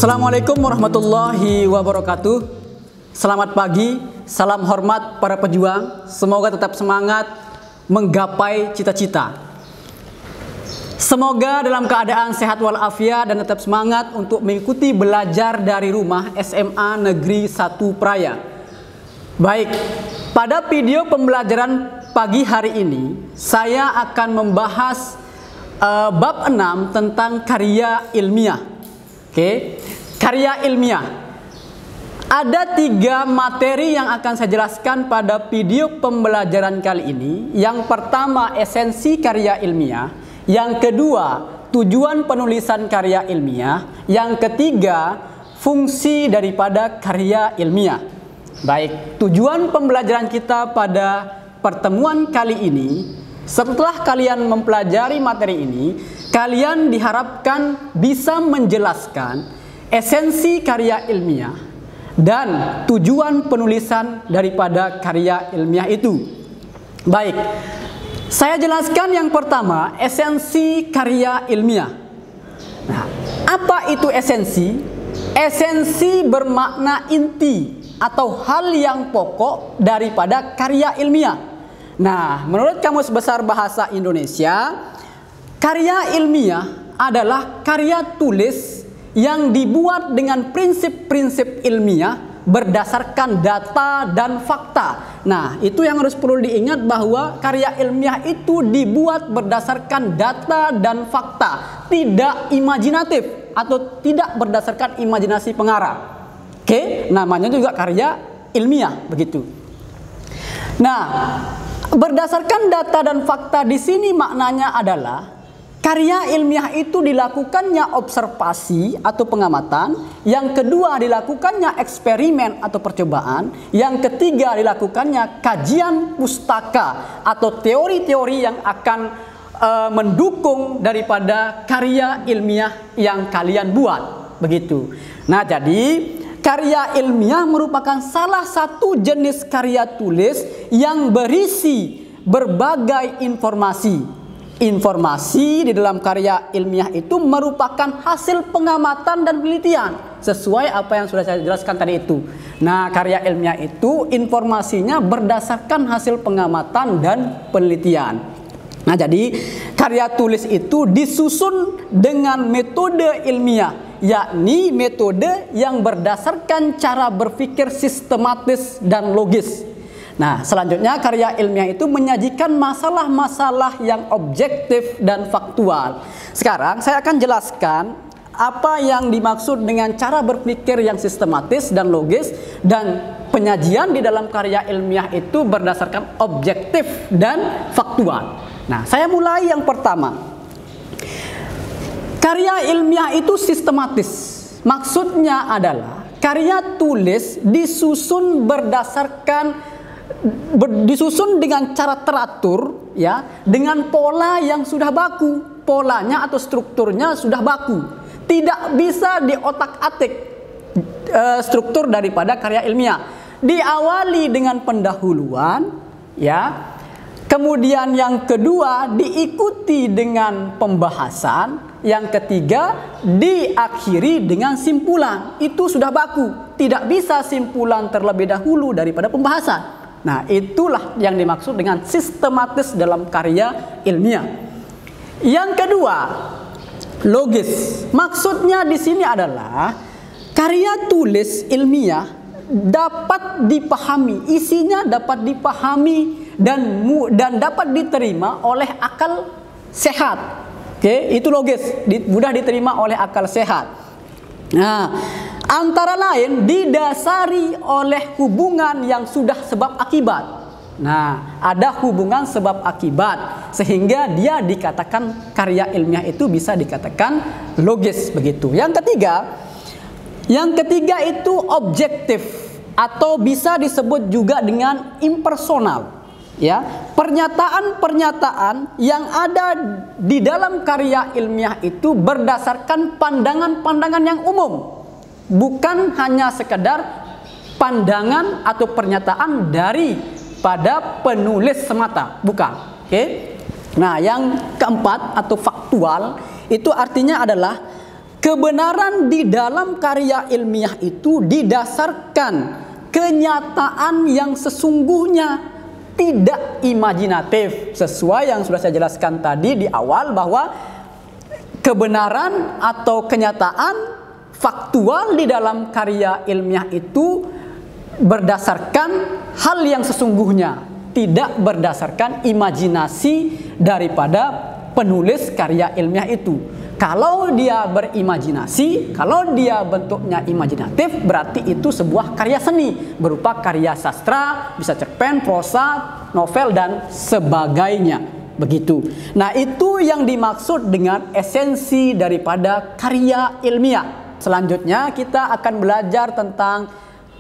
Assalamualaikum warahmatullahi wabarakatuh. Selamat pagi, salam hormat para pejuang. Semoga tetap semangat menggapai cita-cita. Semoga dalam keadaan sehat walafiat dan tetap semangat untuk mengikuti belajar dari rumah SMA Negeri 1 Praya. Baik, pada video pembelajaran pagi hari ini saya akan membahas bab 6 tentang karya ilmiah. Oke, karya ilmiah. Ada 3 materi yang akan saya jelaskan pada video pembelajaran kali ini. Yang pertama, esensi karya ilmiah. Yang kedua, tujuan penulisan karya ilmiah. Yang ketiga, fungsi daripada karya ilmiah. Baik, tujuan pembelajaran kita pada pertemuan kali ini, setelah kalian mempelajari materi ini, kalian diharapkan bisa menjelaskan esensi karya ilmiah dan tujuan penulisan daripada karya ilmiah itu. Baik, saya jelaskan yang pertama, esensi karya ilmiah. Nah, apa itu esensi? Esensi bermakna inti atau hal yang pokok daripada karya ilmiah. Nah, menurut Kamus Besar Bahasa Indonesia, karya ilmiah adalah karya tulis yang dibuat dengan prinsip-prinsip ilmiah berdasarkan data dan fakta. Nah, itu yang harus perlu diingat, bahwa karya ilmiah itu dibuat berdasarkan data dan fakta, tidak imajinatif atau tidak berdasarkan imajinasi pengarang. Oke, namanya juga karya ilmiah, begitu. Nah, berdasarkan data dan fakta di sini maknanya adalah karya ilmiah itu dilakukannya observasi atau pengamatan, yang kedua dilakukannya eksperimen atau percobaan, yang ketiga dilakukannya kajian pustaka atau teori-teori yang akan mendukung daripada karya ilmiah yang kalian buat, begitu. Nah, jadi karya ilmiah merupakan salah satu jenis karya tulis yang berisi berbagai informasi. Informasi di dalam karya ilmiah itu merupakan hasil pengamatan dan penelitian, sesuai apa yang sudah saya jelaskan tadi itu. Nah, karya ilmiah itu informasinya berdasarkan hasil pengamatan dan penelitian. Nah, jadi karya tulis itu disusun dengan metode ilmiah, yakni metode yang berdasarkan cara berpikir sistematis dan logis. Nah, selanjutnya karya ilmiah itu menyajikan masalah-masalah yang objektif dan faktual. Sekarang saya akan jelaskan apa yang dimaksud dengan cara berpikir yang sistematis dan logis, dan penyajian di dalam karya ilmiah itu berdasarkan objektif dan faktual. Nah, saya mulai yang pertama. Karya ilmiah itu sistematis. Maksudnya adalah karya tulis disusun dengan cara teratur, ya, dengan pola yang sudah baku, polanya atau strukturnya sudah baku. Tidak bisa diotak-atik struktur daripada karya ilmiah. Diawali dengan pendahuluan, ya. Kemudian yang kedua diikuti dengan pembahasan, yang ketiga diakhiri dengan simpulan. Itu sudah baku. Tidak bisa simpulan terlebih dahulu daripada pembahasan. Nah, itulah yang dimaksud dengan sistematis dalam karya ilmiah. Yang kedua, logis. Maksudnya di sini adalah karya tulis ilmiah dapat dipahami, isinya dapat dipahami dan dapat diterima oleh akal sehat. Oke, itu logis, mudah diterima oleh akal sehat. Nah, antara lain didasari oleh hubungan yang sudah sebab akibat. Nah, ada hubungan sebab akibat sehingga dia dikatakan karya ilmiah itu bisa dikatakan logis, begitu. Yang ketiga itu objektif atau bisa disebut juga dengan impersonal. Ya, pernyataan-pernyataan yang ada di dalam karya ilmiah itu berdasarkan pandangan-pandangan yang umum, bukan hanya sekedar pandangan atau pernyataan daripada penulis semata, bukan. Oke. Nah, yang keempat atau faktual itu artinya adalah kebenaran di dalam karya ilmiah itu didasarkan kenyataan yang sesungguhnya, tidak imajinatif. Sesuai yang sudah saya jelaskan tadi di awal, bahwa kebenaran atau kenyataan faktual di dalam karya ilmiah itu berdasarkan hal yang sesungguhnya, tidak berdasarkan imajinasi daripada penulis karya ilmiah itu. Kalau dia berimajinasi, kalau dia bentuknya imajinatif, berarti itu sebuah karya seni berupa karya sastra, bisa cerpen, prosa, novel dan sebagainya. Begitu. Nah, itu yang dimaksud dengan esensi daripada karya ilmiah. Selanjutnya kita akan belajar tentang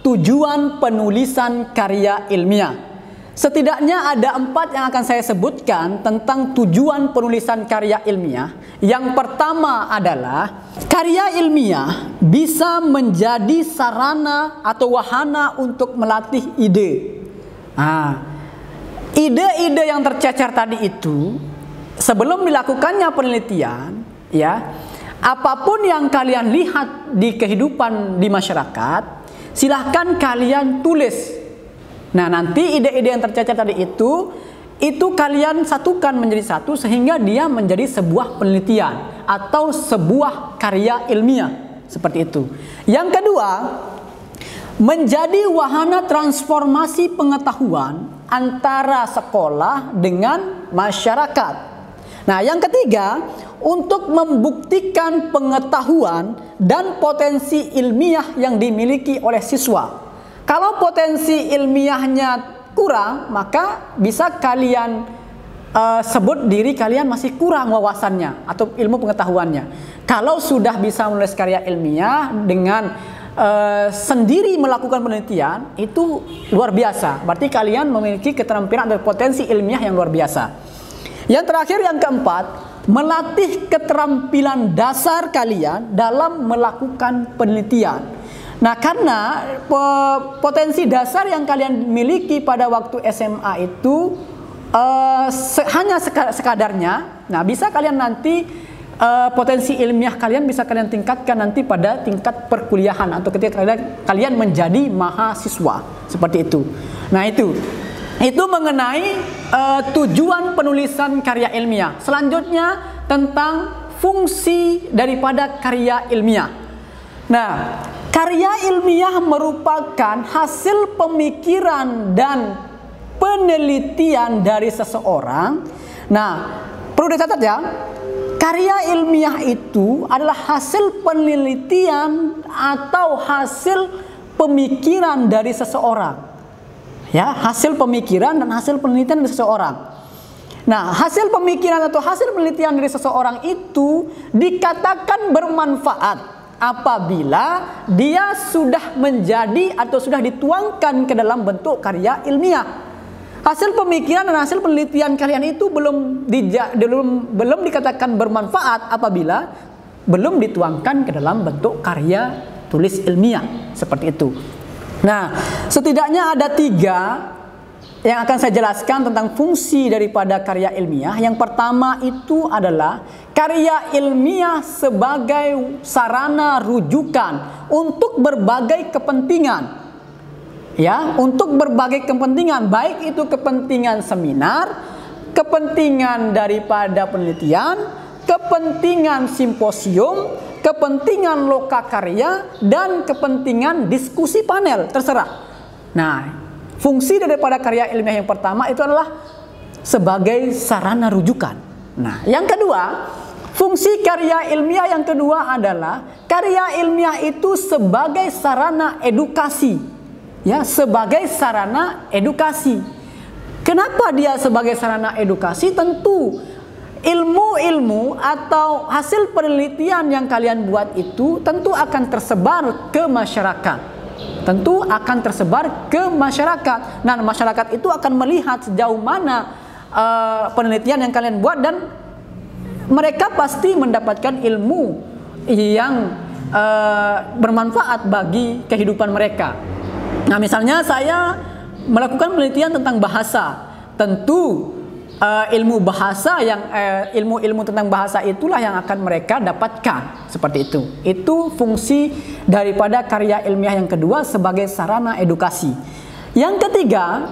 tujuan penulisan karya ilmiah. Setidaknya ada 4 yang akan saya sebutkan tentang tujuan penulisan karya ilmiah. Yang pertama adalah karya ilmiah bisa menjadi sarana atau wahana untuk melatih ide. Ide-ide yang tercecer tadi itu, sebelum dilakukannya penelitian, ya, apapun yang kalian lihat di kehidupan di masyarakat, silahkan kalian tulis. Nah, nanti ide-ide yang tercecer tadi itu kalian satukan menjadi satu sehingga dia menjadi sebuah penelitian atau sebuah karya ilmiah. Seperti itu. Yang kedua, menjadi wahana transformasi pengetahuan antara sekolah dengan masyarakat. Nah, yang ketiga, untuk membuktikan pengetahuan dan potensi ilmiah yang dimiliki oleh siswa. Kalau potensi ilmiahnya kurang, maka bisa kalian sebut diri kalian masih kurang wawasannya atau ilmu pengetahuannya. Kalau sudah bisa menulis karya ilmiah dengan sendiri melakukan penelitian, itu luar biasa. Berarti kalian memiliki keterampilan atau potensi ilmiah yang luar biasa. Yang terakhir, yang keempat, melatih keterampilan dasar kalian dalam melakukan penelitian. Nah, karena potensi dasar yang kalian miliki pada waktu SMA itu hanya sekadarnya, nah bisa kalian nanti potensi ilmiah kalian bisa kalian tingkatkan nanti pada tingkat perkuliahan atau ketika kalian menjadi mahasiswa, seperti itu. Nah, itu mengenai tujuan penulisan karya ilmiah. Selanjutnya tentang fungsi daripada karya ilmiah. Nah, karya ilmiah merupakan hasil pemikiran dan penelitian dari seseorang. Nah, perlu dicatat ya, karya ilmiah itu adalah hasil penelitian atau hasil pemikiran dari seseorang. Ya, hasil pemikiran dan hasil penelitian dari seseorang. Nah, hasil pemikiran atau hasil penelitian dari seseorang itu dikatakan bermanfaat apabila dia sudah menjadi atau sudah dituangkan ke dalam bentuk karya ilmiah. Hasil pemikiran dan hasil penelitian kalian itu belum dikatakan bermanfaat apabila belum dituangkan ke dalam bentuk karya tulis ilmiah, seperti itu. Nah, setidaknya ada 3 yang akan saya jelaskan tentang fungsi daripada karya ilmiah. Yang pertama itu adalah karya ilmiah sebagai sarana rujukan untuk berbagai kepentingan. Ya, untuk berbagai kepentingan, baik itu kepentingan seminar, kepentingan daripada penelitian, kepentingan simposium, kepentingan lokakarya, dan kepentingan diskusi panel, terserah. Nah, fungsi daripada karya ilmiah yang pertama itu adalah sebagai sarana rujukan. Nah, yang kedua, fungsi karya ilmiah yang kedua adalah karya ilmiah itu sebagai sarana edukasi. Ya, sebagai sarana edukasi. Kenapa dia sebagai sarana edukasi? Tentu ilmu-ilmu atau hasil penelitian yang kalian buat itu tentu akan tersebar ke masyarakat. Tentu akan tersebar ke masyarakat. Nah, masyarakat itu akan melihat sejauh mana penelitian yang kalian buat, dan mereka pasti mendapatkan ilmu yang bermanfaat bagi kehidupan mereka. Nah, misalnya saya melakukan penelitian tentang bahasa, tentu ilmu bahasa yang ilmu-ilmu tentang bahasa itulah yang akan mereka dapatkan, seperti itu. Itu fungsi daripada karya ilmiah yang kedua sebagai sarana edukasi. Yang ketiga,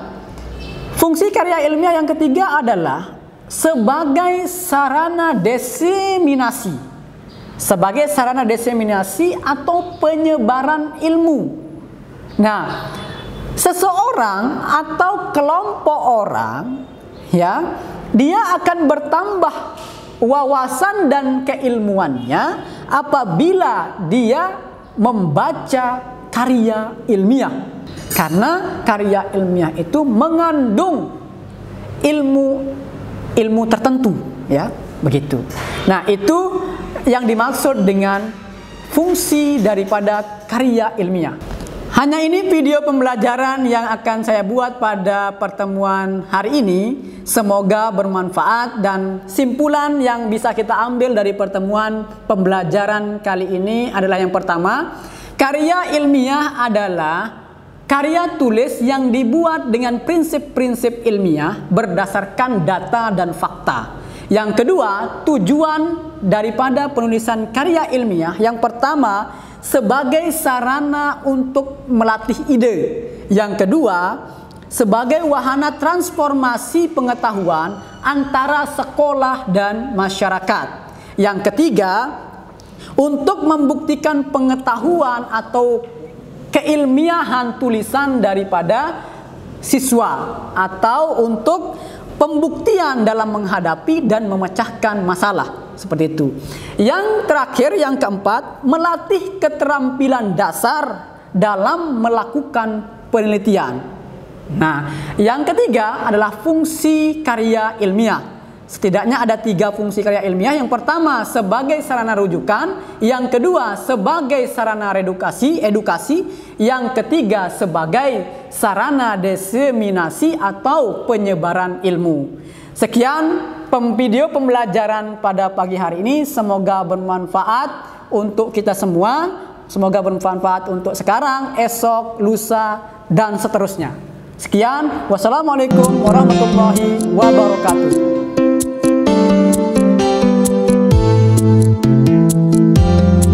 fungsi karya ilmiah yang ketiga adalah sebagai sarana diseminasi. Sebagai sarana diseminasi atau penyebaran ilmu. Nah, seseorang atau kelompok orang, ya, dia akan bertambah wawasan dan keilmuannya apabila dia membaca karya ilmiah. Karena karya ilmiah itu mengandung ilmu tertentu, ya, begitu. Nah, itu yang dimaksud dengan fungsi daripada karya ilmiah. Hanya ini video pembelajaran yang akan saya buat pada pertemuan hari ini. Semoga bermanfaat, dan simpulan yang bisa kita ambil dari pertemuan pembelajaran kali ini adalah yang pertama, karya ilmiah adalah karya tulis yang dibuat dengan prinsip-prinsip ilmiah berdasarkan data dan fakta. Yang kedua, tujuan daripada penulisan karya ilmiah yang pertama sebagai sarana untuk melatih ide. Yang kedua, sebagai wahana transformasi pengetahuan antara sekolah dan masyarakat. Yang ketiga, untuk membuktikan pengetahuan atau keilmiahan tulisan daripada siswa, atau untuk pembuktian dalam menghadapi dan memecahkan masalah. Seperti itu. Yang terakhir, yang keempat, melatih keterampilan dasar dalam melakukan penelitian. Nah, yang ketiga adalah fungsi karya ilmiah. Setidaknya ada 3 fungsi karya ilmiah. Yang pertama sebagai sarana rujukan, yang kedua sebagai sarana edukasi, yang ketiga sebagai sarana diseminasi atau penyebaran ilmu. Sekian video pembelajaran pada pagi hari ini, semoga bermanfaat untuk kita semua. Semoga bermanfaat untuk sekarang, esok, lusa, dan seterusnya. Sekian, wassalamualaikum warahmatullahi wabarakatuh.